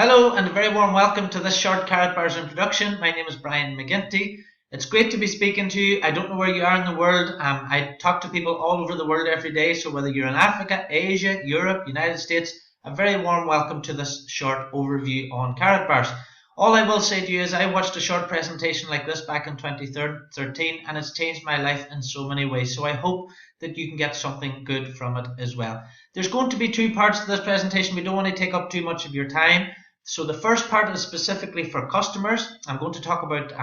Hello and a very warm welcome to this short Karatbars introduction. My name is Brian McGinty. It's great to be speaking to you. I don't know where you are in the world. I talk to people all over the world every day, so whether you're in Africa, Asia, Europe, United States, a very warm welcome to this short overview on Karatbars. All I will say to you is I watched a short presentation like this back in 2013 and it's changed my life in so many ways. So I hope that you can get something good from it as well. There's going to be two parts to this presentation. We don't want to take up too much of your time. So the first part is specifically for customers. I'm going to talk about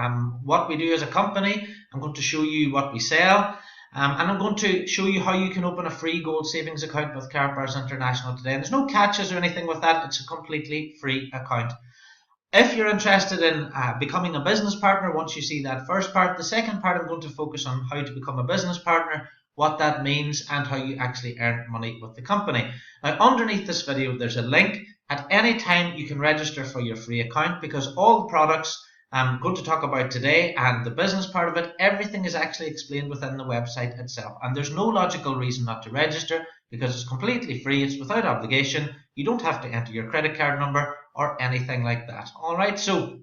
what we do as a company. I'm going to show you what we sell. And I'm going to show you how you can open a free gold savings account with Karatbars International today. And there's no catches or anything with that. It's a completely free account. If you're interested in becoming a business partner, once you see that first part, the second part I'm going to focus on how to become a business partner, what that means, and how you actually earn money with the company. Now, underneath this video, there's a link. At any time, you can register for your free account because all the products I'm going to talk about today and the business part of it, everything is actually explained within the website itself. And there's no logical reason not to register because it's completely free. It's without obligation. You don't have to enter your credit card number or anything like that. All right, so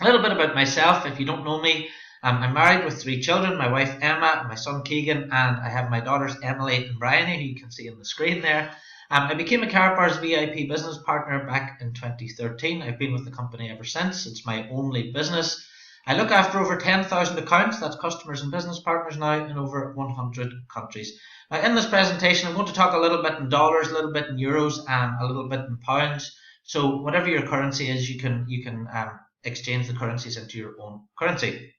a little bit about myself. If you don't know me, I'm married with 3 children, my wife Emma, my son Keegan, and I have my daughters Emily and Bryony, who you can see on the screen there. I became a Karatbars VIP business partner back in 2013. I've been with the company ever since. It's my only business. I look after over 10,000 accounts, that's customers and business partners now, in over 100 countries. Now, in this presentation, I'm going to talk a little bit in dollars, a little bit in euros, and a little bit in pounds. So whatever your currency is, you can exchange the currencies into your own currency.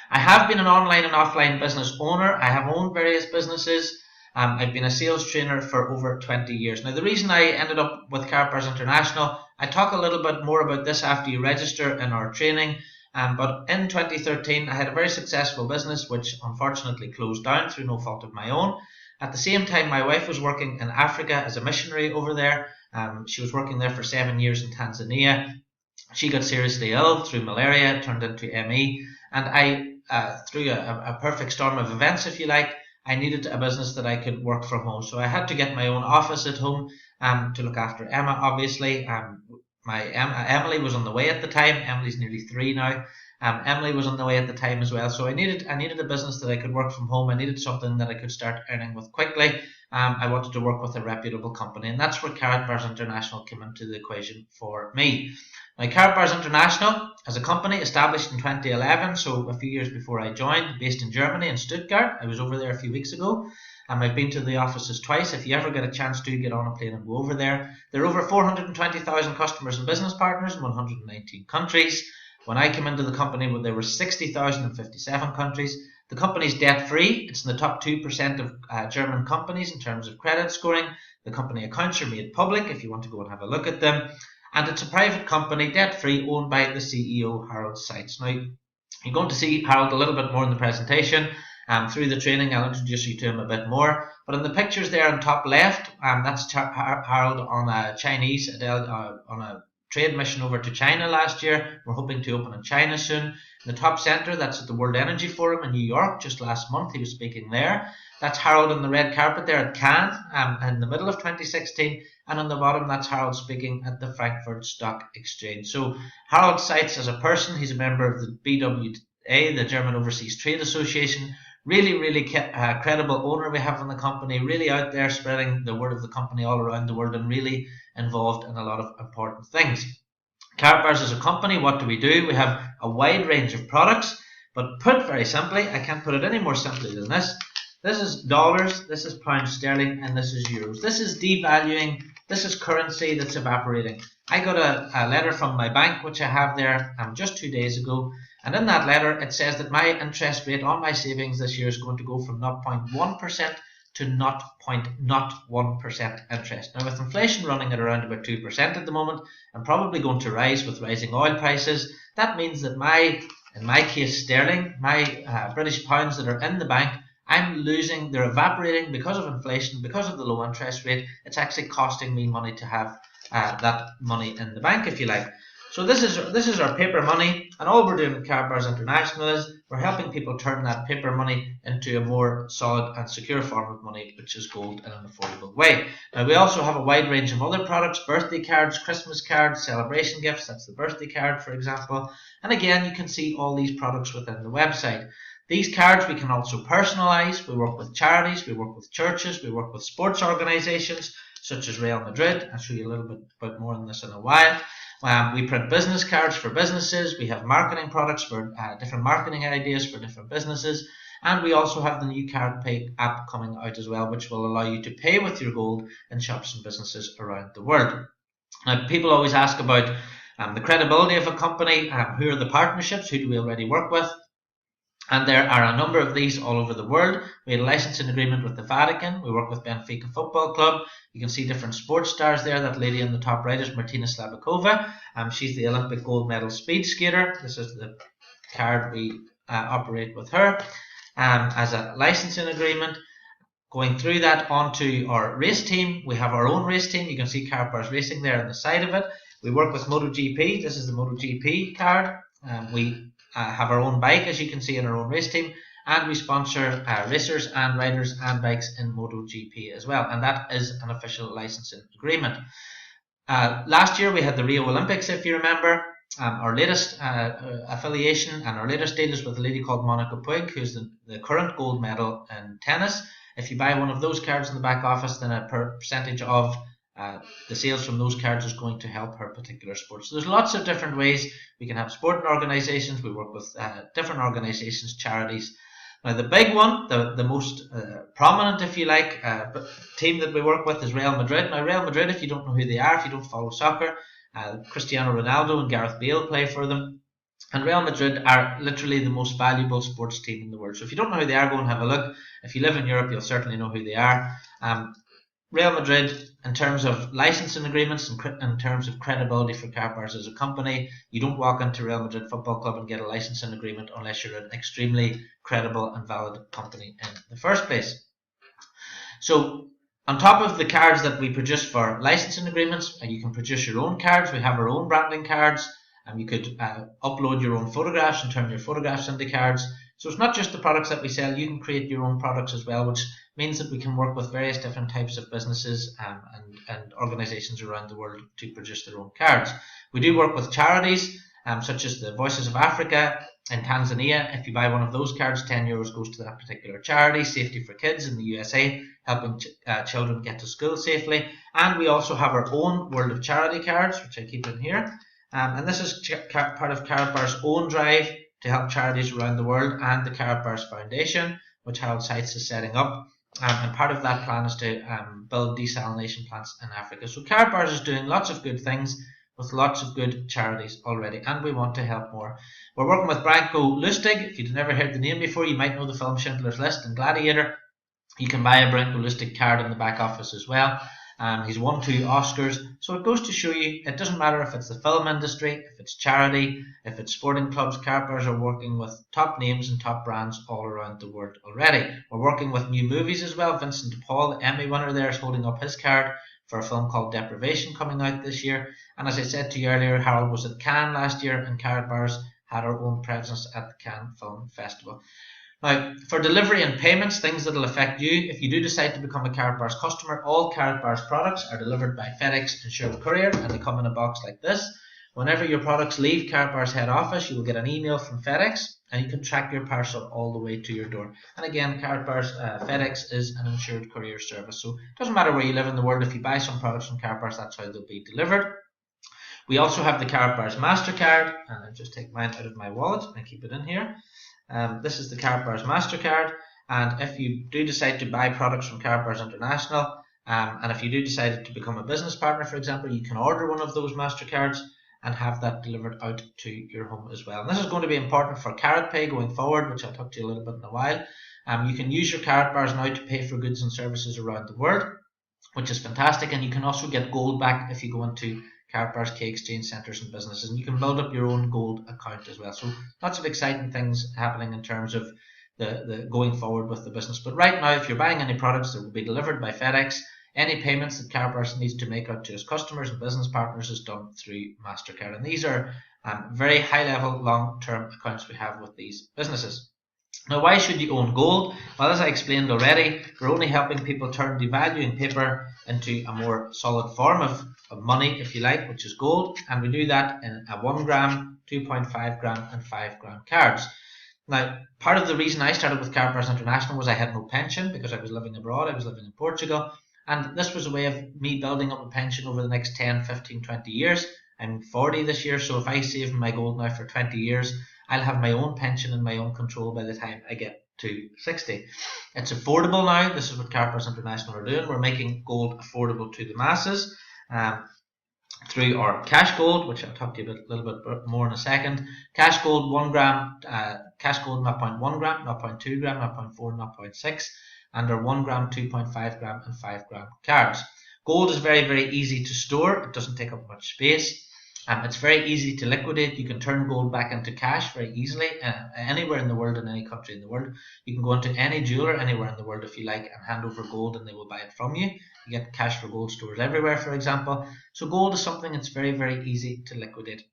I have been an online and offline business owner. I have owned various businesses. I've been a sales trainer for over 20 years. Now, the reason I ended up with Karatbars International, I talk a little bit more about this after you register in our training. But in 2013, I had a very successful business, which unfortunately closed down through no fault of my own. At the same time, my wife was working in Africa as a missionary over there. She was working there for 7 years in Tanzania. She got seriously ill through malaria, turned into ME. And I, through a perfect storm of events, if you like, I needed a business that I could work from home. So I had to get my own office at home to look after Emma, obviously. Emily was on the way at the time. Emily's nearly 3 now. Emily was on the way at the time as well. So I needed a business that I could work from home. I needed something that I could start earning with quickly. I wanted to work with a reputable company, and that's where Karatbars International came into the equation for me. Now, Karatbars International, as a company, established in 2011, so a few years before I joined, based in Germany, in Stuttgart. I was over there a few weeks ago. I've been to the offices twice. If you ever get a chance to, get on a plane and go over there. There are over 420,000 customers and business partners in 119 countries. When I came into the company, there were 60,000 in 57 countries. The company's debt-free. It's in the top 2% of German companies in terms of credit scoring. The company accounts are made public if you want to go and have a look at them. And it's a private company, debt-free, owned by the CEO, Harold Seitz. Now, you're going to see Harold a little bit more in the presentation. Through the training, I'll introduce you to him a bit more. But in the pictures there on top left, that's Harold on a on a trade mission over to China last year. We're hoping to open in China soon. In the top center, that's at the World Energy Forum in New York just last month. He was speaking there. That's Harold on the red carpet there at Cannes in the middle of 2016. And on the bottom, that's Harold speaking at the Frankfurt Stock Exchange. So Harold Seitz as a person, he's a member of the BWA, the German Overseas Trade Association. Really credible owner we have in the company, really out there spreading the word of the company all around the world and really involved in a lot of important things. Karatbars as a company, what do? We have a wide range of products, but put very simply, I can't put it any more simply than this. This is dollars, this is pounds sterling, and this is euros. This is devaluing, this is currency that's evaporating. I got a letter from my bank, which I have there just 2 days ago, and in that letter it says that my interest rate on my savings this year is going to go from 0.1% to 0.01% interest. Now, with inflation running at around about 2% at the moment, and probably going to rise with rising oil prices, that means that in my case sterling, my British pounds that are in the bank, I'm losing, they're evaporating because of inflation, because of the low interest rate. It's actually costing me money to have that money in the bank, if you like. So this is our paper money, and all we're doing at Karatbars International is we're helping people turn that paper money into a more solid and secure form of money, which is gold in an affordable way. Now we also have a wide range of other products: birthday cards, Christmas cards, celebration gifts. That's the birthday card, for example. And again, you can see all these products within the website. These cards we can also personalize. We work with charities, we work with churches, we work with sports organizations such as Real Madrid. I'll show you a little bit more on this in a while. We print business cards for businesses. We have marketing products for different marketing ideas for different businesses. And we also have the new CaratPay app coming out as well, which will allow you to pay with your gold in shops and businesses around the world. Now, people always ask about the credibility of a company. Who are the partnerships? Who do we already work with? And there are a number of these all over the world. We had a licensing agreement with the Vatican. We work with Benfica Football Club. You can see different sports stars there. That lady in the top right is Martina Slabakova. She's the Olympic gold medal speed skater. This is the card we operate with her as a licensing agreement. Going through that onto our race team, we have our own race team. You can see Karatbars Racing there on the side of it. We work with MotoGP. This is the MotoGP card. We have our own bike, as you can see, in our own race team, and we sponsor racers and riders and bikes in MotoGP as well, and that is an official licensing agreement. Last year we had the Rio Olympics, if you remember. Our latest affiliation and our latest deal is with a lady called Monica Puig, who's the current gold medal in tennis. If you buy one of those cards in the back office, then a percentage of the sales from those cards is going to help her particular sport. So there's lots of different ways. We can have sporting organizations. We work with different organizations, charities. Now the big one, the most prominent, if you like, team that we work with is Real Madrid. Now Real Madrid, if you don't know who they are, if you don't follow soccer, Cristiano Ronaldo and Gareth Bale play for them. And Real Madrid are literally the most valuable sports team in the world. So if you don't know who they are, go and have a look. If you live in Europe, you'll certainly know who they are. Real Madrid, in terms of licensing agreements and in terms of credibility for Karatbars as a company, you don't walk into Real Madrid Football Club and get a licensing agreement unless you're an extremely credible and valid company in the first place. So on top of the cards that we produce for licensing agreements, you can produce your own cards. We have our own branding cards, and you could upload your own photographs and turn your photographs into cards. So it's not just the products that we sell, you can create your own products as well, which means that we can work with various different types of businesses and organizations around the world to produce their own cards. We do work with charities such as the Voices of Africa in Tanzania. If you buy one of those cards, €10 goes to that particular charity. Safety for Kids in the USA, helping children get to school safely. And we also have our own World of Charity cards, which I keep in here. And this is part of Karatbars' own drive to help charities around the world, and the Karatbars Foundation, which Harold Seitz is setting up. And part of that plan is to build desalination plants in Africa. So Karatbars is doing lots of good things with lots of good charities already, and we want to help more. We're working with Branko Lustig. If you've never heard the name before, you might know the film Schindler's List and Gladiator. You can buy a Branko Lustig card in the back office as well. He's won 2 Oscars, so it goes to show you it doesn't matter if it's the film industry, if it's charity, if it's sporting clubs. Karatbars are working with top names and top brands all around the world already. We're working with new movies as well. Vincent de Paul, the Emmy winner there, is holding up his card for a film called Deprivation coming out this year. And as I said to you earlier, Harold was at Cannes last year, and Karatbars had our own presence at the Cannes Film Festival. Now, for delivery and payments, things that will affect you, if you do decide to become a Karatbars customer, all Karatbars products are delivered by FedEx Insured Courier, and they come in a box like this. Whenever your products leave Karatbars head office, you will get an email from FedEx, and you can track your parcel all the way to your door. And again, Karatbars FedEx is an insured courier service, so it doesn't matter where you live in the world. If you buy some products from Karatbars, that's how they'll be delivered. We also have the Karatbars MasterCard, and I'll just take mine out of my wallet and keep it in here. This is the Karatbars MasterCard, and if you do decide to buy products from Karatbars International, and if you do decide to become a business partner, for example, you can order one of those MasterCards and have that delivered out to your home as well. And this is going to be important for CaratPay going forward, which I'll talk to you a little bit in a while. You can use your Karatbars now to pay for goods and services around the world, which is fantastic, and you can also get gold back if you go into Karatbars key exchange centres and businesses, and you can build up your own gold account as well. So lots of exciting things happening in terms of the going forward with the business. But right now, if you're buying any products that will be delivered by FedEx, Any payments that Karatbars needs to make out to its customers and business partners is done through MasterCard. And these are very high level long-term accounts we have with these businesses. Now, why should you own gold? Well, as I explained already, we're only helping people turn devaluing paper into a more solid form of money, if you like, which is gold. And we do that in a 1 gram, 2.5 gram and 5 gram cards. Now, part of the reason I started with Karatbars International was I had no pension because I was living abroad. I was living in Portugal. And this was a way of me building up a pension over the next 10, 15, 20 years. I'm 40 this year, so if I save my gold now for 20 years, I'll have my own pension in my own control by the time I get to 60. It's affordable now. This is what Karatbars International are doing. We're making gold affordable to the masses through our cash gold, which I'll talk to you a little bit more in a second. Cash gold 1 gram, cash gold 0.1 gram, 0.2 gram, 0.4, 0.6, and our 1 gram, 2.5 gram and 5 gram cards. Gold is very, very easy to store. It doesn't take up much space. It's very easy to liquidate. You can turn gold back into cash very easily anywhere in the world, in any country in the world. You can go into any jeweler anywhere in the world if you like and hand over gold and they will buy it from you. You get cash for gold stores everywhere, for example. So gold is something that's very, very easy to liquidate.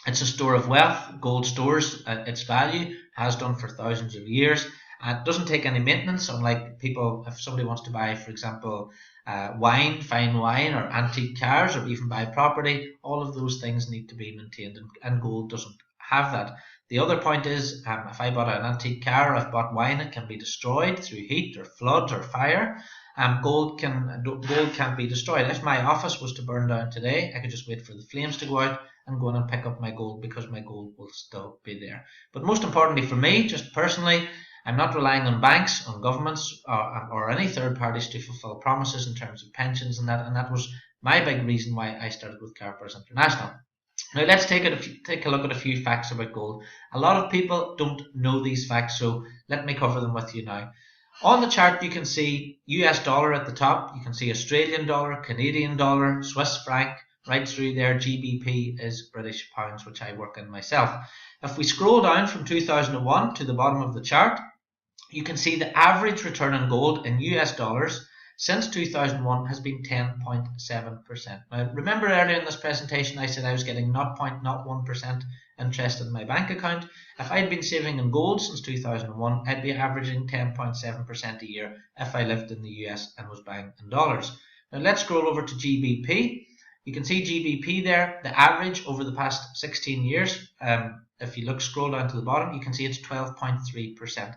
It's a store of wealth. Gold stores its value, has done for thousands of years. It doesn't take any maintenance, unlike people, if somebody wants to buy, for example, wine, fine wine, or antique cars, or even buy property. All of those things need to be maintained, and gold doesn't have that. The other point is, if I bought an antique car or I've bought wine, it can be destroyed through heat or flood or fire. Gold can't be destroyed. If my office was to burn down today, I could just wait for the flames to go out and go in and pick up my gold because my gold will still be there. But most importantly for me, just personally, I'm not relying on banks, on governments, or any third parties to fulfill promises in terms of pensions and that was my big reason why I started with Karatbars International. Now let's take a look at a few facts about gold. A lot of people don't know these facts, so let me cover them with you now. On the chart you can see US dollar at the top, you can see Australian dollar, Canadian dollar, Swiss franc, right through there GBP is British pounds, which I work in myself. If we scroll down from 2001 to the bottom of the chart, you can see the average return on gold in US dollars since 2001 has been 10.7%. Now remember earlier in this presentation I said I was getting 0.01% interest in my bank account. If I'd been saving in gold since 2001, I'd be averaging 10.7% a year if I lived in the US and was buying in dollars. Now let's scroll over to GBP. You can see GBP there, the average over the past 16 years. If you scroll down to the bottom, you can see it's 12.3%.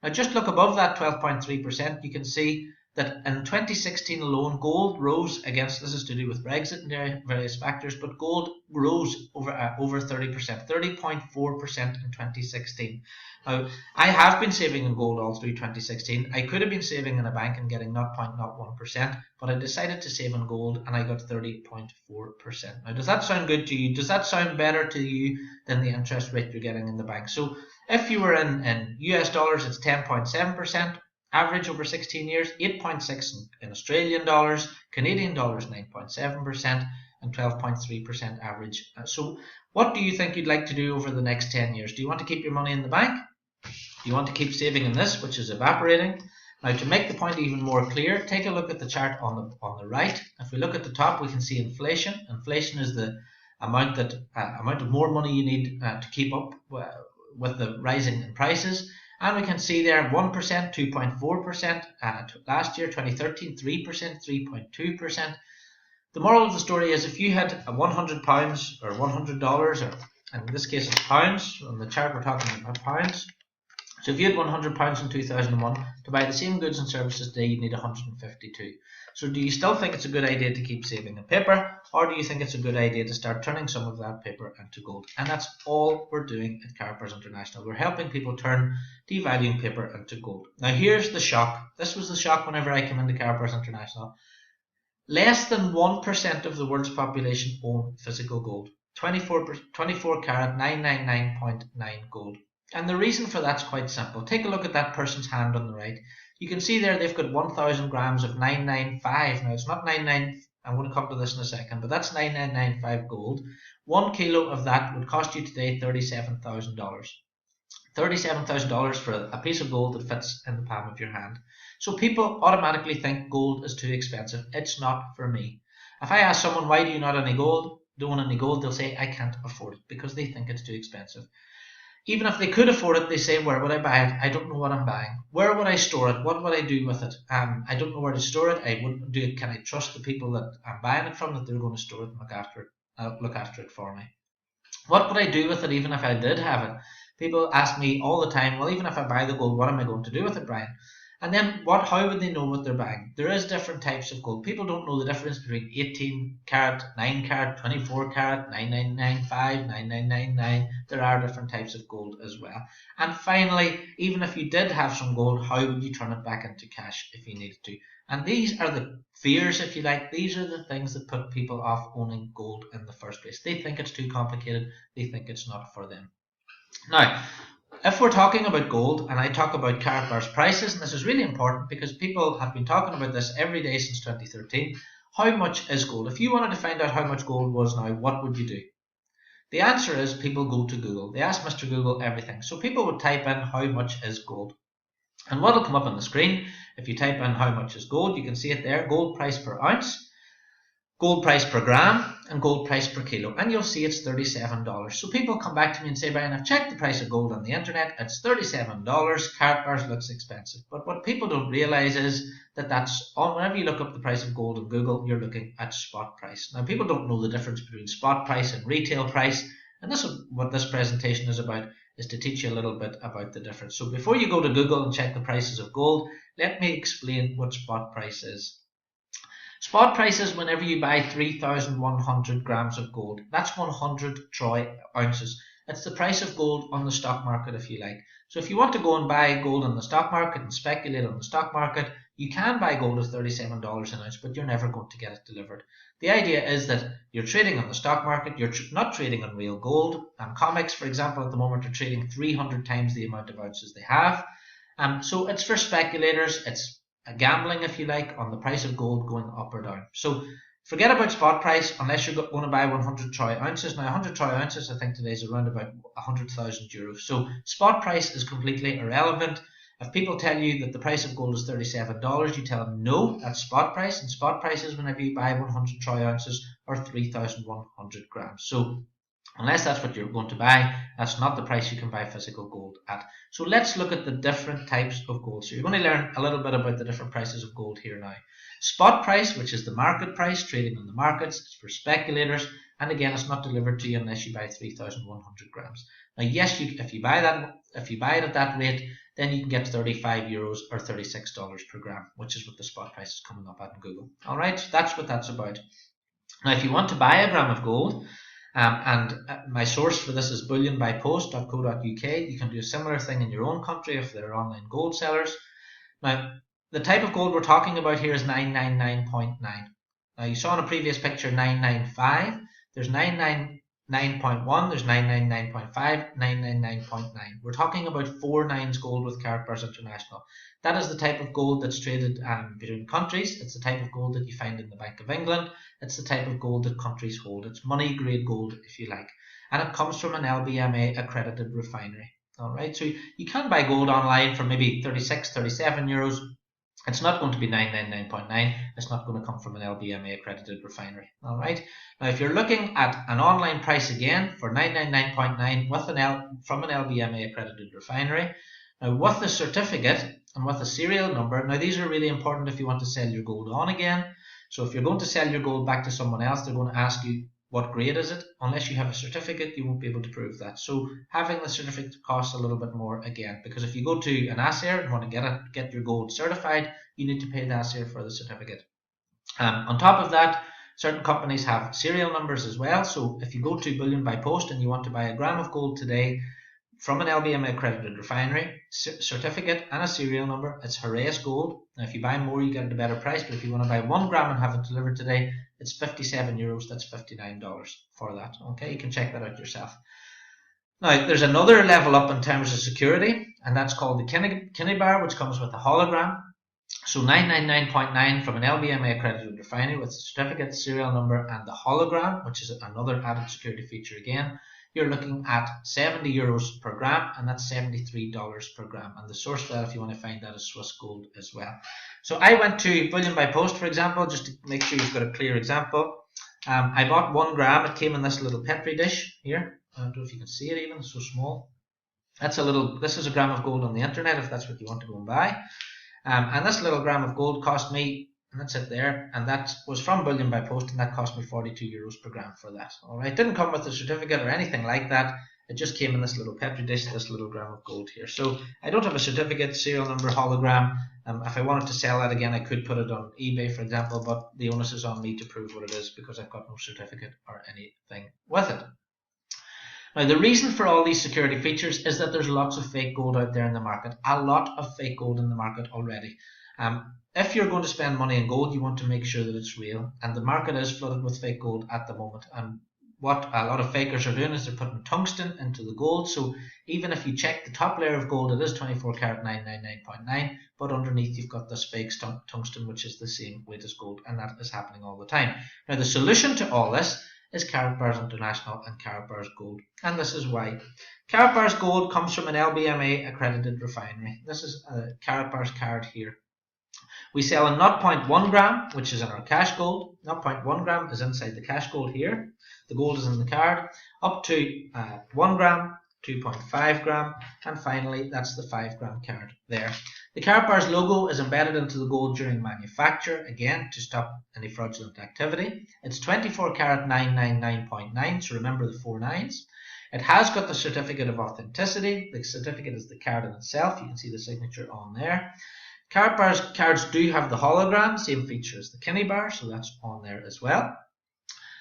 Now just look above that 12.3%, you can see that in 2016 alone, gold rose against, this is to do with Brexit and various factors, but gold rose over 30%, 30.4% in 2016. Now, I have been saving in gold all through 2016. I could have been saving in a bank and getting 0.01%, but I decided to save in gold and I got 30.4%. Now, does that sound good to you? Does that sound better to you than the interest rate you're getting in the bank? So if you were in US dollars, it's 10.7%. Average over 16 years, 8.6 in Australian dollars, Canadian dollars 9.7%, and 12.3% average. So what do you think you'd like to do over the next 10 years? Do you want to keep your money in the bank? Do you want to keep saving in this, which is evaporating? Now to make the point even more clear, take a look at the chart on the right. If we look at the top, we can see inflation. Inflation is the amount of more money you need to keep up with the rising in prices. And we can see there 1%, 2.4%, last year 2013, 3%, 3.2%. The moral of the story is if you had £100 or $100, or in this case it's pounds, on the chart we're talking about pounds. So if you had £100 in 2001, to buy the same goods and services today, you need 152. So do you still think it's a good idea to keep saving in paper, or do you think it's a good idea to start turning some of that paper into gold? And that's all we're doing at Karatbars International. We're helping people turn devaluing paper into gold. Now here's the shock. This was the shock whenever I came into Karatbars International. Less than 1% of the world's population own physical gold. 24 carat 999.9 gold. And the reason for that's quite simple. Take a look at that person's hand on the right. You can see there they've got 1,000 grams of 995. Now it's not 99, I'm going to come to this in a second, but that's 9995 gold. 1 kilo of that would cost you today $37,000. $37,000 for a piece of gold that fits in the palm of your hand. So people automatically think gold is too expensive. It's not for me. If I ask someone, why do you not any gold? Don't want any gold, they'll say, I can't afford it, because they think it's too expensive. Even if they could afford it, they say, where would I buy it? I don't know what I'm buying. Where would I store it? What would I do with it? I don't know where to store it. I wouldn't do it. Can I trust the people that I'm buying it from, that they're going to store it and look after it for me? What would I do with it even if I did have it? People ask me all the time, well, even if I buy the gold, what am I going to do with it, Brian? And then how would they know what they're buying? There is different types of gold. People don't know the difference between 18 karat, 9 karat, 24 karat, 9995, 9999. There are different types of gold as well. And finally, even if you did have some gold, how would you turn it back into cash if you needed to? And these are the fears, if you like. These are the things that put people off owning gold in the first place. They think it's too complicated. They think it's not for them. Now, if we're talking about gold, and I talk about Karatbars prices, and this is really important because people have been talking about this every day since 2013, how much is gold? If you wanted to find out how much gold was now, what would you do? The answer is people go to Google. They ask Mr. Google everything. So people would type in how much is gold. And what will come up on the screen, if you type in how much is gold, you can see it there, gold price per ounce, gold price per gram, and gold price per kilo, and you'll see it's $37. So people come back to me and say, Brian, I've checked the price of gold on the internet, it's $37, Karatbars looks expensive. But what people don't realize is that whenever you look up the price of gold on Google, you're looking at spot price. Now, people don't know the difference between spot price and retail price, and this is what this presentation is about, is to teach you a little bit about the difference. So before you go to Google and check the prices of gold, let me explain what spot price is. Spot price is whenever you buy 3,100 grams of gold. That's 100 troy ounces. It's the price of gold on the stock market, if you like. So if you want to go and buy gold on the stock market and speculate on the stock market, you can buy gold at $37 an ounce, but you're never going to get it delivered. The idea is that you're trading on the stock market, you're not trading on real gold. Comics, for example, at the moment are trading 300 times the amount of ounces they have. So it's for speculators, it's gambling, if you like, on the price of gold going up or down. So forget about spot price unless you're going to buy 100 troy ounces. Now 100 troy ounces I think today is around about 100,000 euros. So spot price is completely irrelevant. If people tell you that the price of gold is $37, you tell them no, that's spot price, and spot price is whenever you buy 100 troy ounces or 3,100 grams. So unless that's what you're going to buy, that's not the price you can buy physical gold at. So let's look at the different types of gold. So you're going to learn a little bit about the different prices of gold here now. Spot price, which is the market price, trading on the markets, it's for speculators, and again, it's not delivered to you unless you buy 3,100 grams. Now, yes, if you buy it at that rate, then you can get 35 euros or $36 per gram, which is what the spot price is coming up at in Google. All right, so that's what that's about. Now, if you want to buy a gram of gold, my source for this is bullionbypost.co.uk. You can do a similar thing in your own country if there are online gold sellers. Now, the type of gold we're talking about here is 999.9. Now, you saw in a previous picture 995. There's 999.1, there's 999.5, 999.9. We're talking about 4 nines gold with Karatbars International. That is the type of gold that's traded between countries. It's the type of gold that you find in the Bank of England. It's the type of gold that countries hold. It's money grade gold, if you like. And it comes from an LBMA accredited refinery. All right, so you can buy gold online for maybe 36, 37 euros. It's not going to be 999.9. It's not going to come from an LBMA accredited refinery. All right. Now, if you're looking at an online price again for 999.9 with from an LBMA accredited refinery, now with the certificate and with the serial number. Now, these are really important if you want to sell your gold on again. So if you're going to sell your gold back to someone else, they're going to ask you, what grade is it? Unless you have a certificate, you won't be able to prove that. So having the certificate costs a little bit more again, because if you go to an assayer and want to get your gold certified, you need to pay the assayer for the certificate. On top of that, certain companies have serial numbers as well. So if you go to Bullion by Post and you want to buy a gram of gold today from an LBMA accredited refinery, certificate and a serial number, it's Heraeus gold. Now if you buy more, you get it at a better price, but if you want to buy 1 gram and have it delivered today, it's 57 euros, that's $59 for that. Okay, you can check that out yourself. Now, there's another level up in terms of security, and that's called the Kinney bar, which comes with a hologram. So 999.9 from an LBMA accredited refinery with the certificate, serial number, and the hologram, which is another added security feature again. you're looking at €70 per gram, and that's $73 per gram. And the source for that, if you want to find that, is Swiss Gold as well. So I went to bullion by post, for example, just to make sure you've got a clear example. I bought 1 gram. It came in this little Petri dish here. I don't know if you can see it even, it's so small. This is a gram of gold on the internet if that's what you want to go and buy. And this little gram of gold cost me, and that's it there, and that was from bullion by post, and that cost me €42 per gram for that. Alright, didn't come with a certificate or anything like that. It just came in this little Petri dish, this little gram of gold here. So I don't have a certificate, serial number, hologram. If I wanted to sell that again, I could put it on eBay, for example, but the onus is on me to prove what it is because I've got no certificate or anything with it. Now, the reason for all these security features is that there's lots of fake gold out there in the market. A lot of fake gold in the market already. If you're going to spend money on gold, you want to make sure that it's real. And the market is flooded with fake gold at the moment. And what a lot of fakers are doing is they're putting tungsten into the gold. So even if you check the top layer of gold, it is 24 karat 999.9, but underneath you've got this fake tungsten, which is the same weight as gold, and that is happening all the time. Now, the solution to all this is Karatbars International and Karatbars Gold, and this is why. Karatbars Gold comes from an LBMA accredited refinery. This is a Karatbars card here. We sell a 0.1 gram, which is in our cash gold. 0.1 gram is inside the cash gold here. The gold is in the card. Up to 1 gram, 2.5 gram, and finally that's the 5 gram card there. The Karatbars logo is embedded into the gold during manufacture, again to stop any fraudulent activity. It's 24 karat 999.9, so remember the 4 nines. It has got the certificate of authenticity. The certificate is the card in itself. You can see the signature on there. Karatbars cards do have the hologram, same feature as the Kinney bar, so that's on there as well.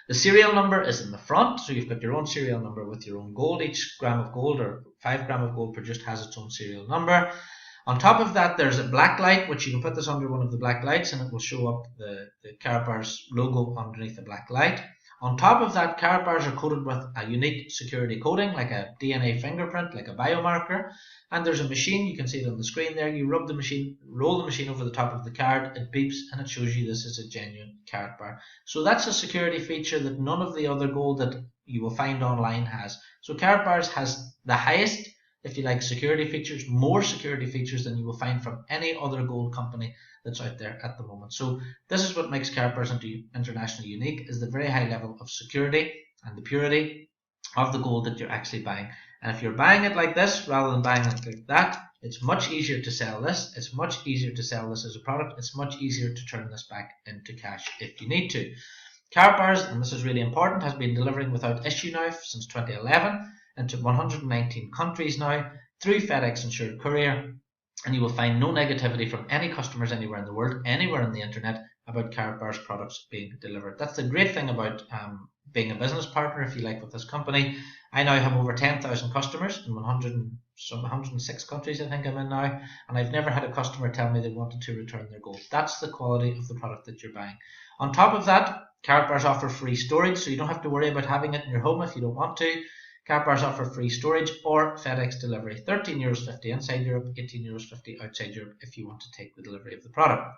The serial number is in the front, so you've got your own serial number with your own gold. Each gram of gold or 5 gram of gold produced has its own serial number. On top of that, there's a black light, which you can put this under one of the black lights and it will show up the Karatbars logo underneath the black light. On top of that, Karatbars are coated with a unique security coating, like a DNA fingerprint, like a biomarker. And there's a machine, you can see it on the screen there. You rub the machine, roll the machine over the top of the card, it beeps, and it shows you this is a genuine Karatbar. So that's a security feature that none of the other gold that you will find online has. So Karatbars has the highest, if you like, security features, more security features than you will find from any other gold company that's out there at the moment. So this is what makes Karatbars International unique, is the very high level of security and the purity of the gold that you're actually buying. And if you're buying it like this rather than buying it like that, it's much easier to sell this. It's much easier to sell this as a product. It's much easier to turn this back into cash if you need to. Karatbars, and this is really important, has been delivering without issue now since 2011 into 119 countries now through FedEx insured courier. And you will find no negativity from any customers anywhere in the world, anywhere on the internet, about Karatbars products being delivered. That's the great thing about being a business partner, if you like, with this company. I now have over 10,000 customers in 106 countries, I think I'm in now, and I've never had a customer tell me they wanted to return their gold. That's the quality of the product that you're buying. On top of that, Karatbars offer free storage, so you don't have to worry about having it in your home if you don't want to. Karatbars offer free storage or FedEx delivery. €13.50 inside Europe, €18.50 outside Europe if you want to take the delivery of the product.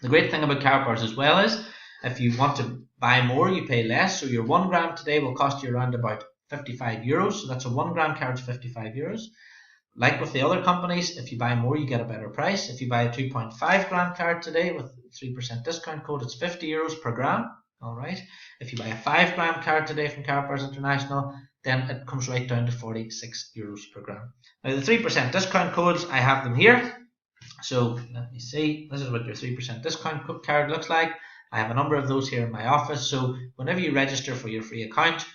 The great thing about Karatbars as well is if you want to buy more, you pay less. So your 1 gram today will cost you around about €55. So that's a 1 gram card, €55. Like with the other companies, if you buy more, you get a better price. If you buy a 2.5 gram card today with 3% discount code, it's €50 per gram. All right. If you buy a 5 gram card today from Karatbars International, then it comes right down to €46 per gram. Now the 3% discount codes, I have them here. So let me see, this is what your 3% discount card looks like. I have a number of those here in my office. So whenever you register for your free account,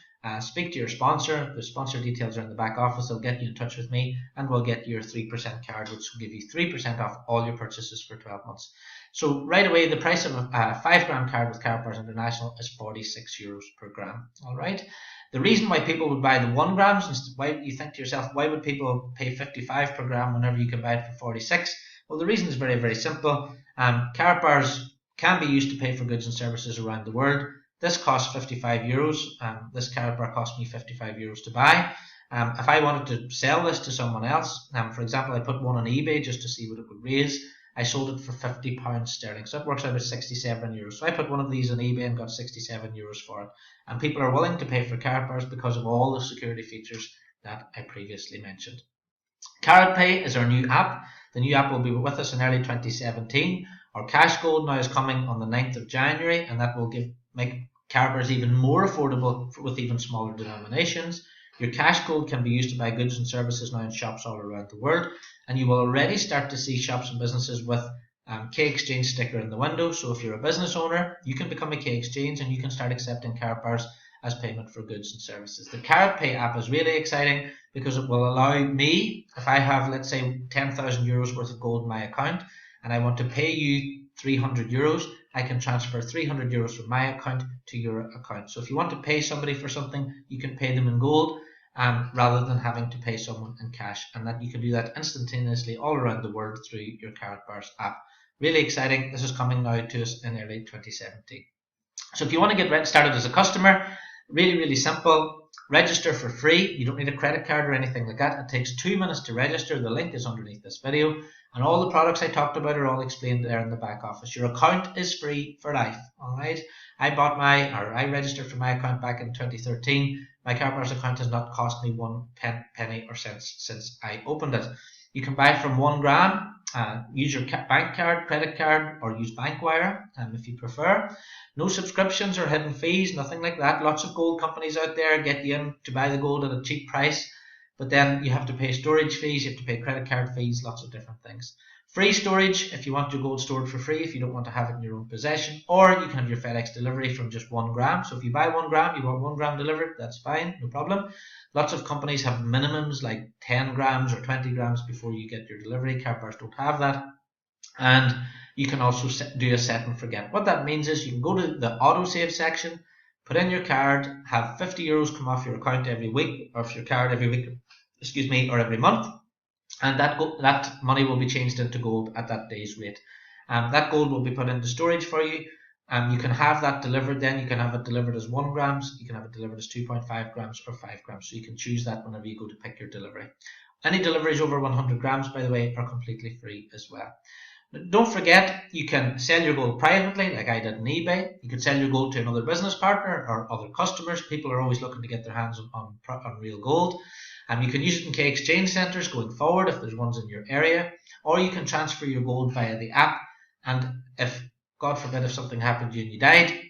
speak to your sponsor. The sponsor details are in the back office. They'll get you in touch with me and we'll get your 3% card, which will give you 3% off all your purchases for 12 months. So right away, the price of a 5 gram card with Karatbars International is €46 per gram. All right. The reason why people would buy the 1 grams, why you think to yourself, why would people pay 55 per gram whenever you can buy it for 46? Well, the reason is very, very simple. Karatbars can be used to pay for goods and services around the world. This costs €55. This Karatbar cost me €55 to buy. If I wanted to sell this to someone else, for example, I put one on eBay just to see what it would raise. I sold it for £50 sterling. So that works out at 67 euros. So I put one of these on eBay and got 67 euros for it. And people are willing to pay for Karatbars because of all the security features that I previously mentioned. Karatpay is our new app. The new app will be with us in early 2017. Our cash gold now is coming on the 9th of January, and that will make Karatbars even more affordable with even smaller denominations. Your cash gold can be used to buy goods and services now in shops all around the world, and you will already start to see shops and businesses with K Exchange sticker in the window. So if you're a business owner, you can become a K Exchange and you can start accepting Karatbars as payment for goods and services. The Karatpay app is really exciting because it will allow me, if I have, let's say, 10,000 euros worth of gold in my account and I want to pay you 300 euros, I can transfer 300 euros from my account to your account. So if you want to pay somebody for something, you can pay them in gold rather than having to pay someone in cash. And that you can do that instantaneously all around the world through your Karatbars app. Really exciting. This is coming now to us in early 2017. So if you want to get started as a customer, really simple. Register for free. You don't need a credit card or anything like that. It takes 2 minutes to register. The link is underneath this video. And all the products I talked about are all explained there in the back office. Your account is free for life. Alright. I registered for my account back in 2013. My Karatbars account has not cost me one penny or cents since I opened it. You can buy from 1 gram. Use your bank card, credit card, or use Bankwire if you prefer. No subscriptions or hidden fees, nothing like that. Lots of gold companies out there get you in to buy the gold at a cheap price, but then you have to pay storage fees, you have to pay credit card fees, lots of different things. Free storage if you want your gold stored for free, if you don't want to have it in your own possession, or you can have your FedEx delivery from just 1 gram. So if you buy 1 gram, you want 1 gram delivered, that's fine, no problem. Lots of companies have minimums like 10 grams or 20 grams before you get your delivery. Karatbars don't have that. And you can also do a set and forget. What that means is you can go to the autosave section, put in your card, have 50 euros come off your account every week, or off your card every week, or every month, and that money will be changed into gold at that day's rate. That gold will be put into storage for you. You can have that delivered then. You can have it delivered as 1 grams, you can have it delivered as 2.5 grams or 5 grams. So you can choose that whenever you go to pick your delivery. Any deliveries over 100 grams, by the way, are completely free as well. Don't forget, you can sell your gold privately, like I did on eBay. You can sell your gold to another business partner or other customers. People are always looking to get their hands on real gold. You can use it in K Exchange centres going forward if there's ones in your area. Or you can transfer your gold via the app. And if, God forbid, if something happened to you and you died,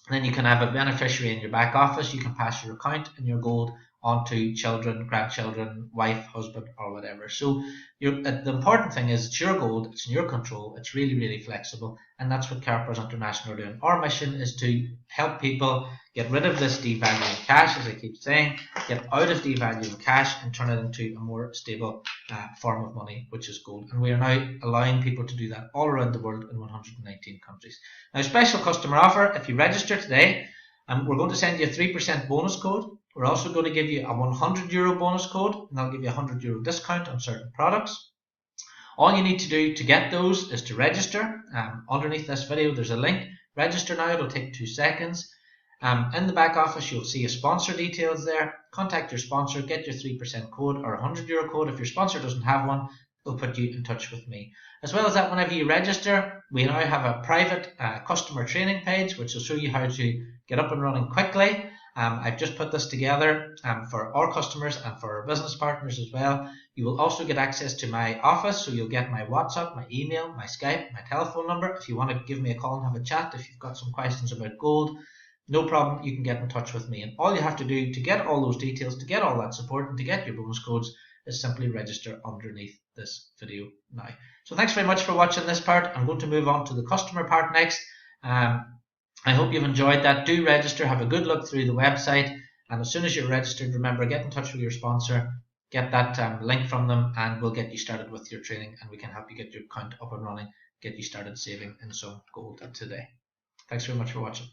then you can have a beneficiary in your back office. You can pass your account and your gold onto children, grandchildren, wife, husband, or whatever. So the important thing is it's your gold, it's in your control, it's really flexible, and that's what Karatbars International are doing. Our mission is to help people get rid of this devaluing cash, as I keep saying, get out of devaluing cash and turn it into a more stable form of money, which is gold. And we are now allowing people to do that all around the world in 119 countries. Now, special customer offer, if you register today, we're going to send you a 3% bonus code. We're also going to give you a 100 euro bonus code, and that'll give you a 100 euro discount on certain products. All you need to do to get those is to register. Underneath this video, there's a link. Register now, it'll take 2 seconds. In the back office, you'll see a sponsor details there. Contact your sponsor, get your 3% code or 100 euro code. If your sponsor doesn't have one, they'll put you in touch with me. As well as that, whenever you register, we now have a private customer training page, which will show you how to get up and running quickly. I've just put this together for our customers and for our business partners as well. You will also get access to my office, so you'll get my WhatsApp, my email, my Skype, my telephone number. If you want to give me a call and have a chat, if you've got some questions about gold, no problem, you can get in touch with me. And all you have to do to get all those details, to get all that support, and to get your bonus codes is simply register underneath this video now. So thanks very much for watching this part. I'm going to move on to the customer part next. I hope you've enjoyed that. Do register, have a good look through the website, and as soon as you're registered, remember, get in touch with your sponsor, get that link from them, and we'll get you started with your training, and we can help you get your account up and running, get you started saving in some gold today. Thanks very much for watching.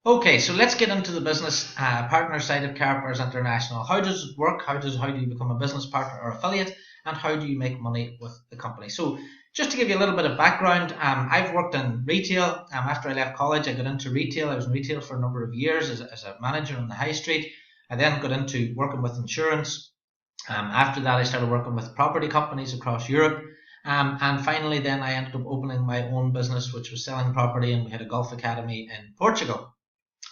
Okay, so let's get into the business partner side of Karatbars International. How does it work? How do you become a business partner or affiliate? And how do you make money with the company? So just to give you a little bit of background, I've worked in retail. After I left college, I got into retail. I was in retail for a number of years as a manager on the high street. I then got into working with insurance. After that, I started working with property companies across Europe. And finally, then I ended up opening my own business, which was selling property, and we had a golf academy in Portugal.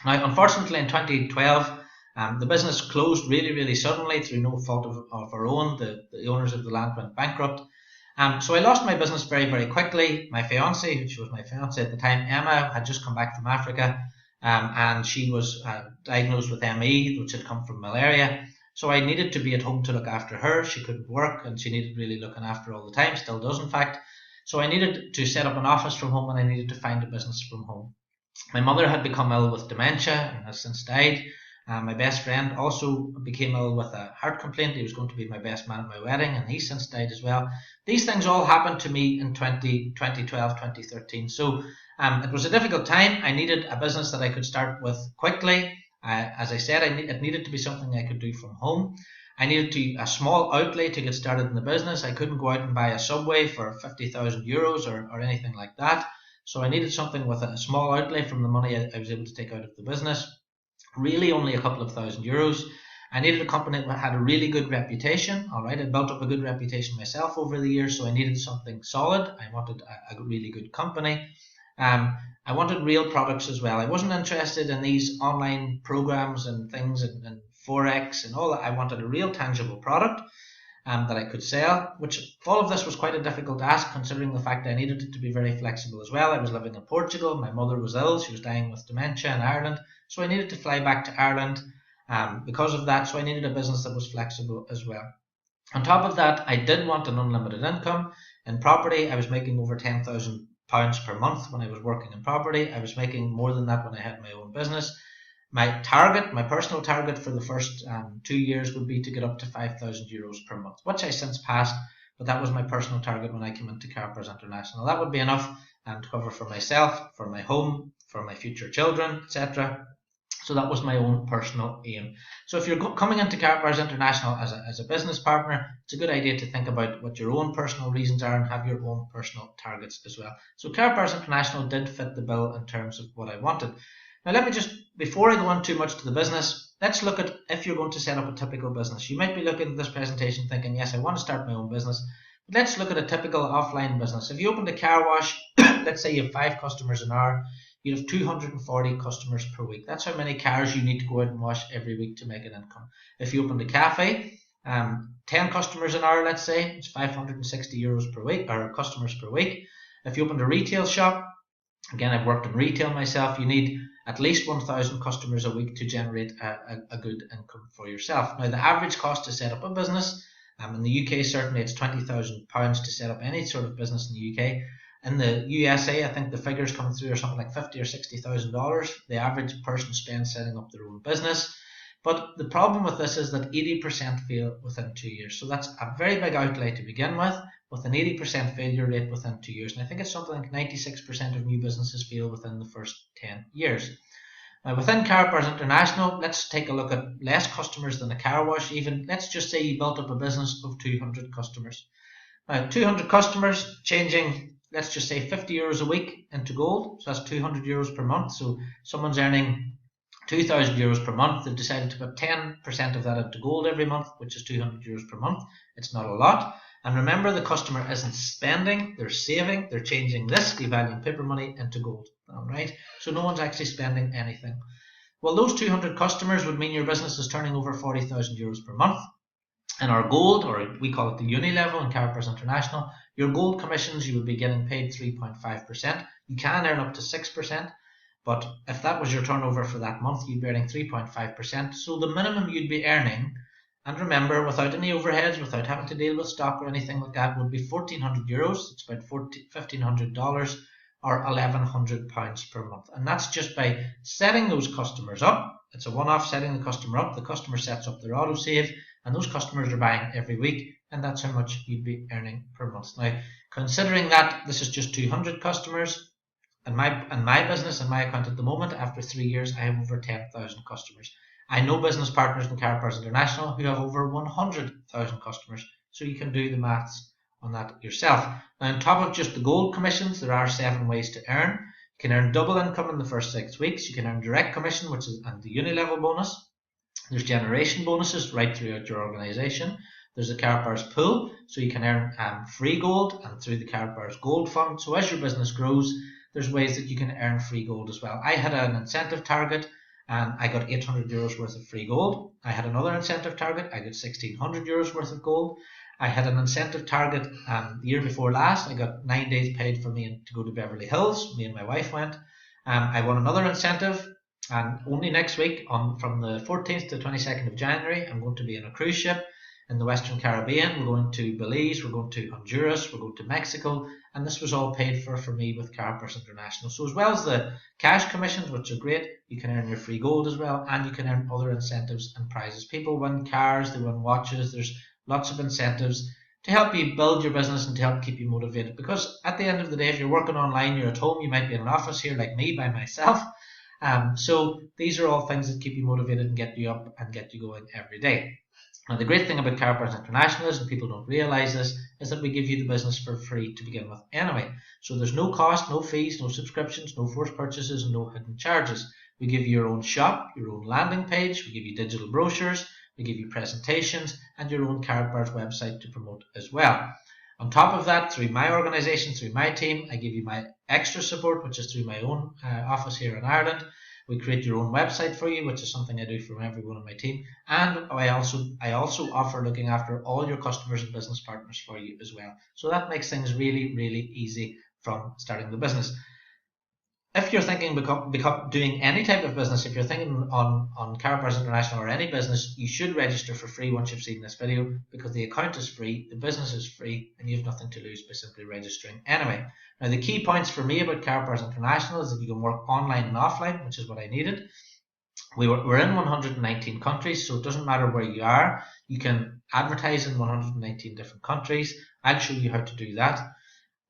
Now, unfortunately, in 2012, the business closed really, really suddenly through no fault of our own. The owners of the land went bankrupt. So I lost my business very, very quickly. My fiance, which was my fiance at the time, Emma, had just come back from Africa, and she was diagnosed with ME, which had come from malaria. So I needed to be at home to look after her. She couldn't work, and she needed really looking after all the time, still does in fact. So I needed to set up an office from home, and I needed to find a business from home. My mother had become ill with dementia and has since died. My best friend also became ill with a heart complaint. He was going to be my best man at my wedding, and he since died as well. These things all happened to me in 2012, 2013. So it was a difficult time. I needed a business that I could start with quickly. As I said, it needed to be something I could do from home. I needed a small outlay to get started in the business. I couldn't go out and buy a Subway for 50,000 euros or anything like that. So I needed something with a small outlay from the money I was able to take out of the business. Really only a couple of €1,000. I needed a company that had a really good reputation. All right, I built up a good reputation myself over the years, so I needed something solid. I wanted a really good company. I wanted real products as well. I wasn't interested in these online programs and things and Forex and all that. I wanted a real tangible product that I could sell, which all of this was quite a difficult ask considering the fact I needed it to be very flexible as well. I was living in Portugal. My mother was ill. She was dying with dementia in Ireland. So I needed to fly back to Ireland because of that. So I needed a business that was flexible as well. On top of that, I did want an unlimited income. In property, I was making over £10,000 per month when I was working in property. I was making more than that when I had my own business. My personal target for the first 2 years would be to get up to €5,000 per month, which I since passed, but that was my personal target when I came into Karatbars International. That would be enough to cover for myself, for my home, for my future children, etc. So that was my own personal aim. So if you're coming into Karatbars International as a business partner, it's a good idea to think about what your own personal reasons are and have your own personal targets as well. So Karatbars International did fit the bill in terms of what I wanted. Now let me just, before I go on too much to the business, let's look at if you're going to set up a typical business. You might be looking at this presentation thinking, yes, I want to start my own business. But let's look at a typical offline business. If you opened a car wash, let's say you have 5 customers an hour, you'd have 240 customers per week. That's how many cars you need to go out and wash every week to make an income. If you opened a cafe, 10 customers an hour, let's say, it's €560 per week, or customers per week. If you opened a retail shop, again, I've worked in retail myself, you need at least 1,000 customers a week to generate a good income for yourself. Now, the average cost to set up a business, in the UK, certainly it's £20,000 to set up any sort of business in the UK. In the USA, I think the figures coming through are something like $50,000 or $60,000. The average person spends setting up their own business. But the problem with this is that 80% fail within 2 years. So that's a very big outlay to begin with an 80% failure rate within 2 years. And I think it's something like 96% of new businesses fail within the first 10 years. Now, within Karatbars International, let's take a look at less customers than a car wash even. Let's just say you built up a business of 200 customers. Now, 200 customers changing, let's just say €50 a week into gold. So that's €200 per month. So someone's earning €2,000 per month. They've decided to put 10% of that into gold every month, which is €200 per month. It's not a lot. And remember, the customer isn't spending, they're saving, they're changing this devaluing paper money into gold. All right, so no one's actually spending anything. Well, those 200 customers would mean your business is turning over €40,000 per month. And our gold, or we call it the uni level in Karatbars International, your gold commissions, you would be getting paid 3.5%. You can earn up to 6%, but if that was your turnover for that month, you'd be earning 3.5%. So the minimum you'd be earning, and remember, without any overheads, without having to deal with stock or anything like that, would be €1,400. It's about $1,500 or £1,100 per month. And that's just by setting those customers up. It's a one-off setting the customer up. The customer sets up their autosave, and those customers are buying every week, and that's how much you'd be earning per month. Now, considering that this is just 200 customers, in my business, in my account at the moment, after 3 years, I have over 10,000 customers. I know business partners in Karatbars International who have over 100,000 customers, so you can do the maths on that yourself. Now, on top of just the gold commissions, there are 7 ways to earn. You can earn double income in the first 6 weeks. You can earn direct commission, which is and the uni level bonus. There's generation bonuses right throughout your organization. There's a Karatbars pool, so you can earn free gold, and through the Karatbars Gold Fund. So as your business grows, there's ways that you can earn free gold as well. I had an incentive target and I got €800 worth of free gold. I had another incentive target, I got €1,600 worth of gold. I had an incentive target the year before last. I got 9 days paid for me to go to Beverly Hills. Me and my wife went. I won another incentive, and only next week, from the 14th to 22nd of January, I'm going to be on a cruise ship in the Western Caribbean. We're going to Belize, we're going to Honduras, we're going to Mexico, and this was all paid for me with Karatbars International. So as well as the cash commissions, which are great, you can earn your free gold as well, and you can earn other incentives and prizes. People win cars, they win watches, there's lots of incentives to help you build your business and to help keep you motivated. Because at the end of the day, if you're working online, you're at home, you might be in an office here like me by myself. So these are all things that keep you motivated and get you up and get you going every day. Now, the great thing about Karatbars International is, and people don't realize this, is that we give you the business for free to begin with anyway. So there's no cost, no fees, no subscriptions, no forced purchases, and no hidden charges. We give you your own shop, your own landing page, we give you digital brochures, we give you presentations, and your own Karatbars website to promote as well. On top of that, through my organisation, through my team, I give you my extra support, which is through my own office here in Ireland. We create your own website for you, which is something I do for everyone on my team. And I also offer looking after all your customers and business partners for you as well. So that makes things really, really easy from starting the business. If you're thinking doing any type of business, if you're thinking on Karatbars International or any business, you should register for free once you've seen this video, because the account is free, the business is free, and you have nothing to lose by simply registering anyway. Now, the key points for me about Karatbars International is that you can work online and offline, which is what I needed. We're in 119 countries, so it doesn't matter where you are. You can advertise in 119 different countries. I'll show you how to do that.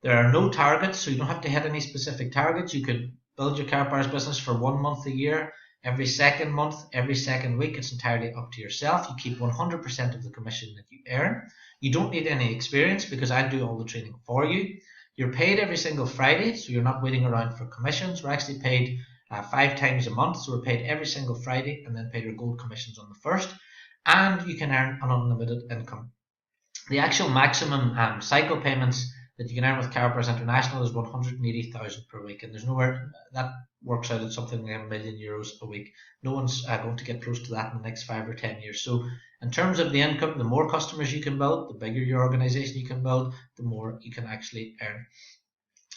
There are no targets, so you don't have to hit any specific targets. You could build your Karatbars business for 1 month a year, every second month, every second week. It's entirely up to yourself. You keep 100% of the commission that you earn. You don't need any experience, because I do all the training for you. You're paid every single Friday, so you're not waiting around for commissions. We're actually paid 5 times a month, so we're paid every single Friday, and then paid our gold commissions on the first. And you can earn an unlimited income. The actual maximum cycle payments that you can earn with Karatbars International is 180,000 per week, and there's nowhere that works out at something like €1 million a week. No one's going to get close to that in the next 5 or 10 years. So in terms of the income, the more customers you can build, the bigger your organization you can build, the more you can actually earn.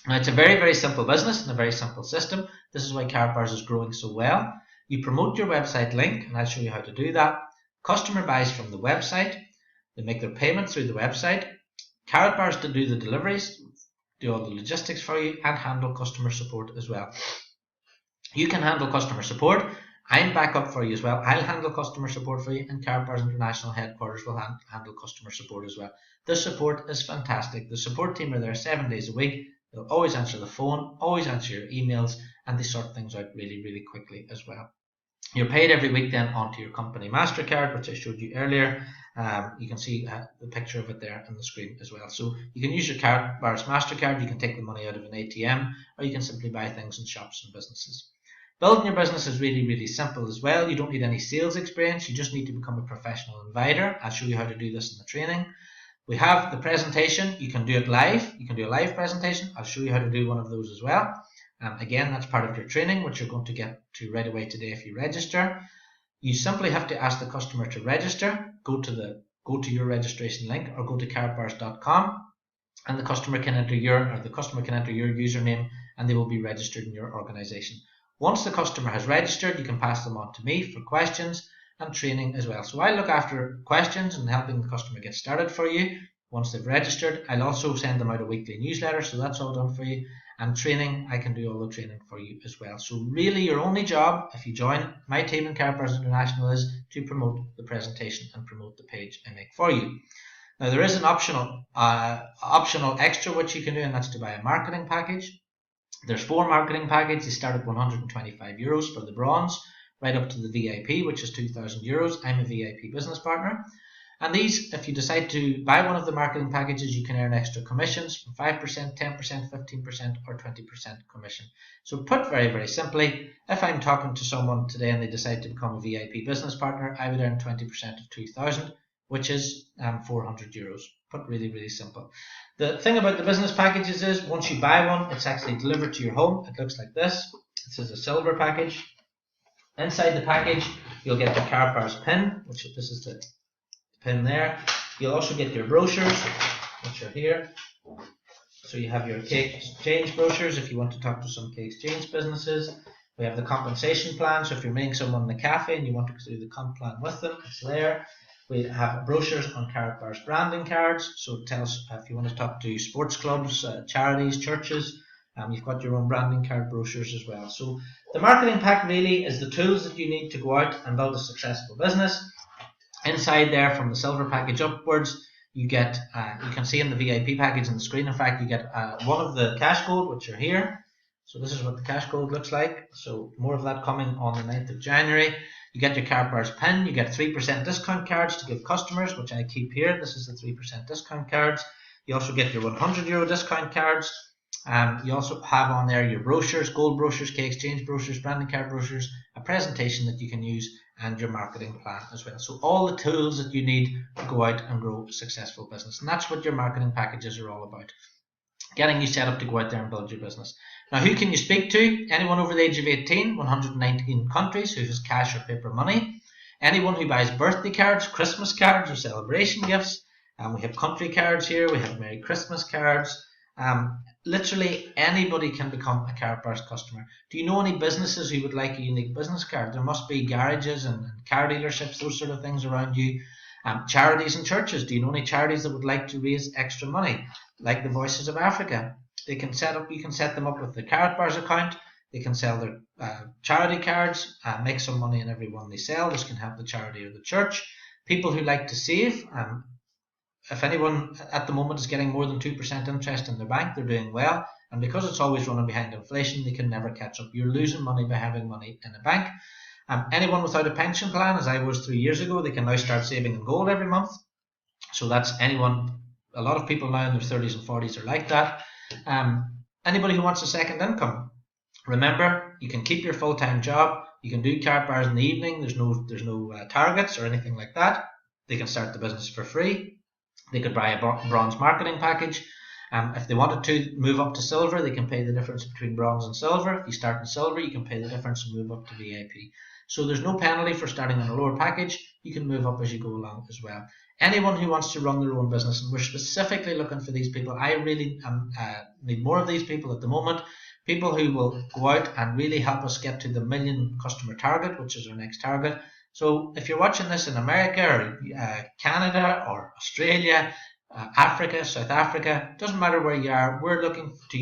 Now, it's a very, very simple business and a very simple system. This is why Karatbars is growing so well. You promote your website link, and I'll show you how to do that. Customer buys from the website. They make their payment through the website. Karatbars to do the deliveries, do all the logistics for you, and handle customer support as well. You can handle customer support. I'm back up for you as well. I'll handle customer support for you, and Karatbars International headquarters will handle customer support as well. The support is fantastic. The support team are there 7 days a week. They'll always answer the phone, always answer your emails, and they sort things out really, really quickly as well. You're paid every week then onto your company MasterCard, which I showed you earlier. You can see the picture of it there on the screen as well. So you can use your Karatbars MasterCard, you can take the money out of an ATM, or you can simply buy things in shops and businesses. Building your business is really, really simple as well. You don't need any sales experience, you just need to become a professional inviter. I'll show you how to do this in the training. We have the presentation, you can do it live, you can do a live presentation. I'll show you how to do one of those as well. Again, that's part of your training, which you're going to get to right away today if you register. You simply have to ask the customer to register. Go to your registration link, or go to karatbars.com, and the customer can enter your username, and they will be registered in your organization. Once the customer has registered, you can pass them on to me for questions and training as well. So I look after questions and helping the customer get started for you. Once they've registered, I'll also send them out a weekly newsletter, so that's all done for you. And training, I can do all the training for you as well. So really your only job, if you join my team in Karatbars International, is to promote the presentation and promote the page I make for you. Now, there is an optional extra which you can do, and that's to buy a marketing package. There's 4 marketing packages. They start at €125 for the bronze, right up to the VIP, which is €2,000. I'm a VIP business partner. And these, if you decide to buy one of the marketing packages, you can earn extra commissions from 5%, 10%, 15%, or 20% commission. So put very, very simply, if I'm talking to someone today and they decide to become a VIP business partner, I would earn 20% of 2,000. which is €400. Put really simple. The thing about the business packages is once you buy one, it's actually delivered to your home. It looks like this. This is a silver package. Inside the package, you'll get the Karatbars pin, which this is the pin there. You'll also get your brochures, which are here. So you have your cake exchange brochures if you want to talk to some cake exchange businesses. We have the compensation plan, so if you're meeting someone in the cafe and you want to do the comp plan with them, it's there. We have brochures on Karatbars branding cards, so it tells if you want to talk to sports clubs, charities, churches, you've got your own branding card brochures as well. So the marketing pack really is the tools that you need to go out and build a successful business. Inside there, from the silver package upwards, you get, you can see in the VIP package on the screen, in fact, you get one of the cash gold, which are here. So this is what the cash gold looks like. So more of that coming on the 9th of January. You get your Karatbars pin, you get 3% discount cards to give customers, which I keep here. This is the 3% discount cards. You also get your €100 discount cards. You also have on there your brochures, gold brochures, cake exchange brochures, branding card brochures, a presentation that you can use, and your marketing plan as well. So all the tools that you need to go out and grow a successful business. And that's what your marketing packages are all about. Getting you set up to go out there and build your business. Now, who can you speak to? Anyone over the age of 18, 119 countries who has cash or paper money. Anyone who buys birthday cards, Christmas cards, or celebration gifts. We have country cards here. We have Merry Christmas cards. Literally anybody can become a Karatbars customer. Do you know any businesses who would like a unique business card? There must be garages and car dealerships, those sort of things around you. Charities and churches. Do you know any charities that would like to raise extra money, like the Voices of Africa? They can set up. You can set them up with the Karatbars account. They can sell their charity cards, make some money in every one they sell. This can help the charity or the church. People who like to save. If anyone at the moment is getting more than 2% interest in their bank, they're doing well. And because it's always running behind inflation, they can never catch up. You're losing money by having money in a bank. Anyone without a pension plan, as I was 3 years ago, they can now start saving in gold every month. So that's anyone. A lot of people now in their 30s and 40s are like that. Anybody who wants a second income, remember, you can keep your full-time job. You can do Karatbars in the evening. There's no targets or anything like that. They can start the business for free. They could buy a bronze marketing package. If they wanted to move up to silver, they can pay the difference between bronze and silver. If you start in silver, you can pay the difference and move up to VIP. So there's no penalty for starting on a lower package. You can move up as you go along as well. Anyone who wants to run their own business, and we're specifically looking for these people. I really need more of these people at the moment. People who will go out and really help us get to the 1 million customer target, which is our next target. So if you're watching this in America or Canada or Australia, Africa, South Africa, doesn't matter where you are, we're looking for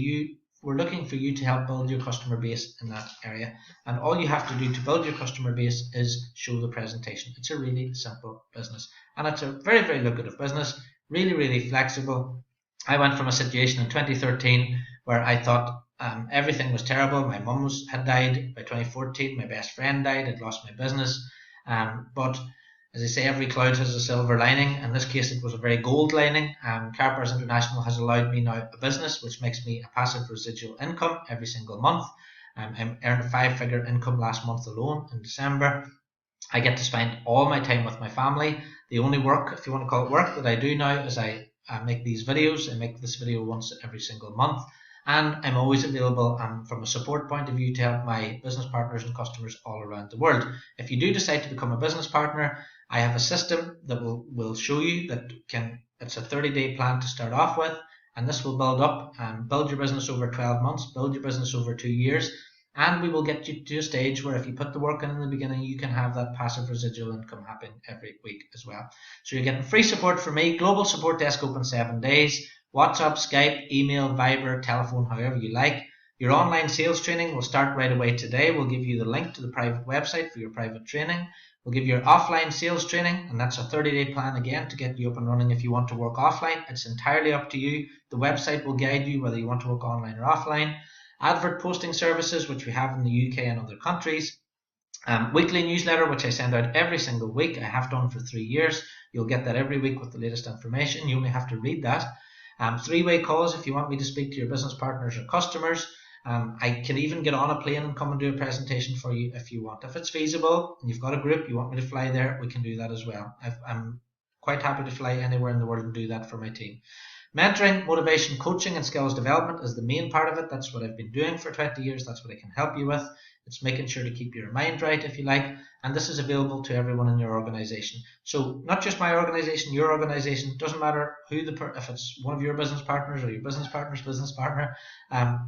you to help build your customer base in that area. And all you have to do to build your customer base is show the presentation. It's a really simple business. And it's a very lucrative business, really flexible. I went from a situation in 2013 where I thought everything was terrible. My mum had died by 2014. My best friend died. I'd lost my business. But as I say, every cloud has a silver lining. In this case, it was a very gold lining. Karatbars International has allowed me now a business which makes me a passive residual income every single month. I earned a 5-figure income last month alone in December. I get to spend all my time with my family. The only work, if you want to call it work, that I do now is I make these videos. I make this video once every single month. And I'm always available from a support point of view to help my business partners and customers all around the world. If you do decide to become a business partner, I have a system that will show you that it's a 30-day plan to start off with, and this will build up and build your business over 12 months, build your business over 2 years, and we will get you to a stage where if you put the work in the beginning, you can have that passive residual income happen every week as well. So you're getting free support from me, global support desk open 7 days, WhatsApp, Skype, email, Viber, telephone, however you like. Your online sales training will start right away today. We'll give you the link to the private website for your private training. We'll give you your offline sales training, and that's a 30-day plan again to get you up and running if you want to work offline. It's entirely up to you. The website will guide you whether you want to work online or offline. Advert posting services, which we have in the UK and other countries. Weekly newsletter, which I send out every single week. I have done for 3 years. You'll get that every week with the latest information. You only have to read that. 3-way calls if you want me to speak to your business partners or customers. I can even get on a plane and come and do a presentation for you if you want. If it's feasible and you've got a group, you want me to fly there, we can do that as well. I'm quite happy to fly anywhere in the world and do that for my team. Mentoring, motivation, coaching and skills development is the main part of it. That's what I've been doing for 20 years. That's what I can help you with. It's making sure to keep your mind right, if you like, and this is available to everyone in your organization. So not just my organization, your organization, doesn't matter who if it's one of your business partners or your business partner's business partner,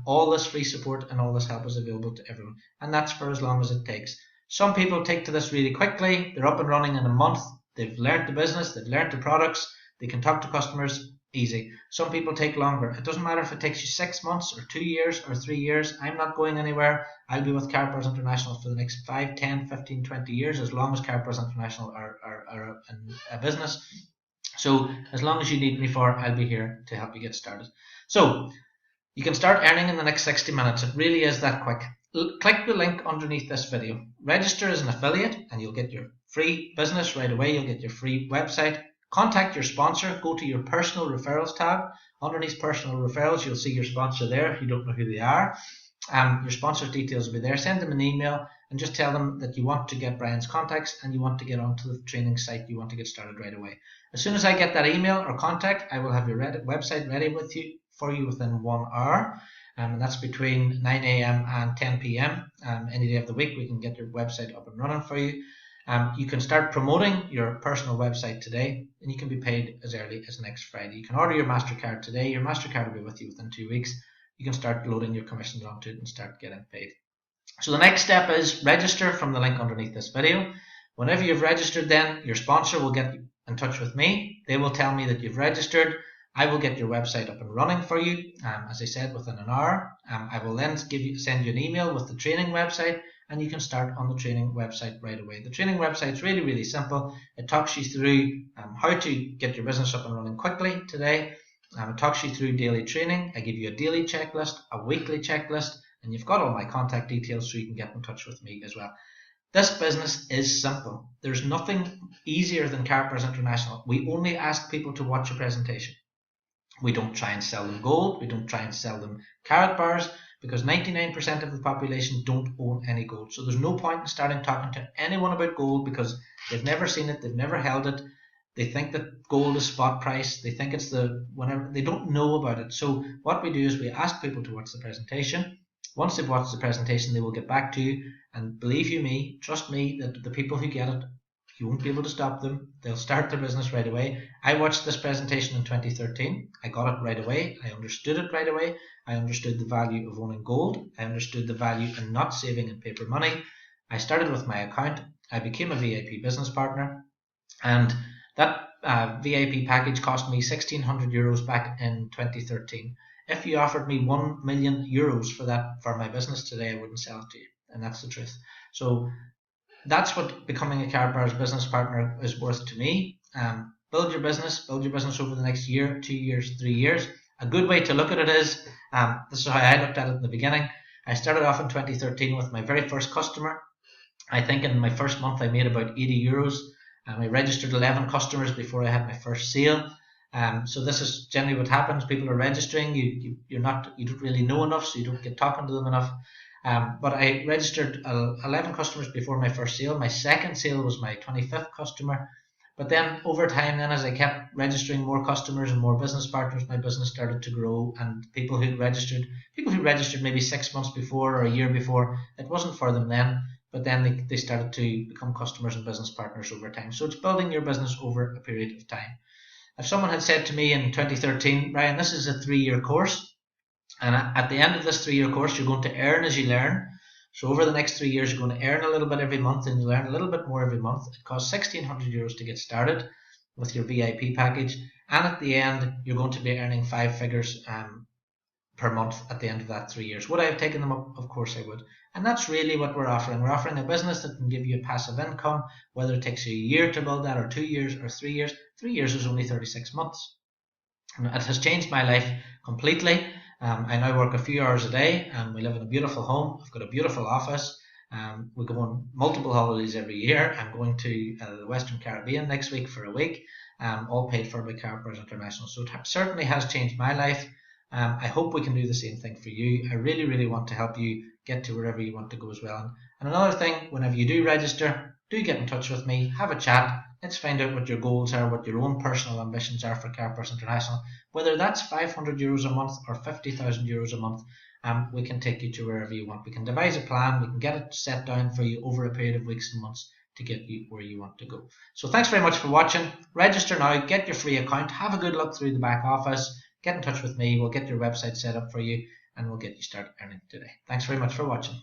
all this free support and all this help is available to everyone, and that's for as long as it takes. Some people take to this really quickly. They're up and running in a month. They've learned the business, they've learned the products, they can talk to customers. Easy. Some people take longer. It doesn't matter if it takes you 6 months or 2 years or 3 years. I'm not going anywhere. I'll be with Karatbars International for the next 5, 10, 15, 20 years, as long as Karatbars International are a business. So as long as you need me for, I'll be here to help you get started. So you can start earning in the next 60 minutes. It really is that quick. Click the link underneath this video. Register as an affiliate and you'll get your free business right away. You'll get your free website. Contact your sponsor. Go to your personal referrals tab. Underneath personal referrals, you'll see your sponsor there if you don't know who they are. Your sponsor's details will be there. Send them an email and just tell them that you want to get Brian's contacts and you want to get onto the training site. You want to get started right away. As soon as I get that email or contact, I will have your website ready for you within 1 hour. And that's between 9 a.m. and 10 p.m. Any day of the week, we can get your website up and running for you. You can start promoting your personal website today, and you can be paid as early as next Friday. You can order your MasterCard today. Your MasterCard will be with you within 2 weeks. You can start loading your commissions onto it and start getting paid. So the next step is register from the link underneath this video. Whenever you've registered, then your sponsor will get in touch with me. They will tell me that you've registered. I will get your website up and running for you, as I said, within an hour. I will then send you an email with the training website, and you can start on the training website right away. The training website is really, really simple. It talks you through how to get your business up and running quickly today. It talks you through daily training. I give you a daily checklist, a weekly checklist, and you've got all my contact details so you can get in touch with me as well. This business is simple. There's nothing easier than Karatbars International. We only ask people to watch a presentation. We don't try and sell them gold. We don't try and sell them Karatbars, because 99% of the population don't own any gold. So there's no point in starting talking to anyone about gold because they've never seen it, they've never held it. They think that gold is spot price. They think it's they don't know about it. So what we do is we ask people to watch the presentation. Once they've watched the presentation, they will get back to you. And believe you me, trust me, that the people who get it, you won't be able to stop them. They'll start their business right away. I watched this presentation in 2013. I got it right away. I understood it right away. I understood the value of owning gold. I understood the value in not saving in paper money. I started with my account. I became a VIP business partner. And that VIP package cost me 1,600 euros back in 2013. If you offered me 1 million euros for my business today, I wouldn't sell it to you. And that's the truth. So that's what becoming a Karatbars business partner is worth to me. Build your business over the next year, 2 years, 3 years. A good way to look at it is, this is how I looked at it in the beginning. I started off in 2013 with my very first customer. I think in my first month I made about 80 euros. I registered 11 customers before I had my first sale. So this is generally what happens. People are registering. You don't really know enough, so you don't get talking to them enough. But I registered 11 customers before my first sale. My second sale was my 25th customer. But then over time, then as I kept registering more customers and more business partners, my business started to grow. And people who registered maybe 6 months before or a year before, it wasn't for them then. But then they started to become customers and business partners over time. So it's building your business over a period of time. If someone had said to me in 2013, Ryan, this is a 3-year course, and at the end of this 3-year course, you're going to earn as you learn. So over the next 3 years, you're going to earn a little bit every month and you learn a little bit more every month. It costs 1,600 euros to get started with your VIP package. And at the end, you're going to be earning 5 figures per month at the end of that 3 years. Would I have taken them up? Of course I would. And that's really what we're offering. We're offering a business that can give you a passive income, whether it takes you a year to build that or 2 years or 3 years. 3 years is only 36 months. And it has changed my life completely. I now work a few hours a day and we live in a beautiful home. I've got a beautiful office. We go on multiple holidays every year. I'm going to the Western Caribbean next week for a week, all paid for by Karatbars International. So it certainly has changed my life. I hope we can do the same thing for you. I really, really want to help you get to wherever you want to go as well. And another thing, whenever you do register, do get in touch with me, have a chat. Let's find out what your goals are, what your own personal ambitions are for Karatbars International. Whether that's €500 a month or €50,000 a month, we can take you to wherever you want. We can devise a plan, we can get it set down for you over a period of weeks and months to get you where you want to go. So thanks very much for watching. Register now, get your free account, have a good look through the back office, get in touch with me, we'll get your website set up for you, and we'll get you started earning today. Thanks very much for watching.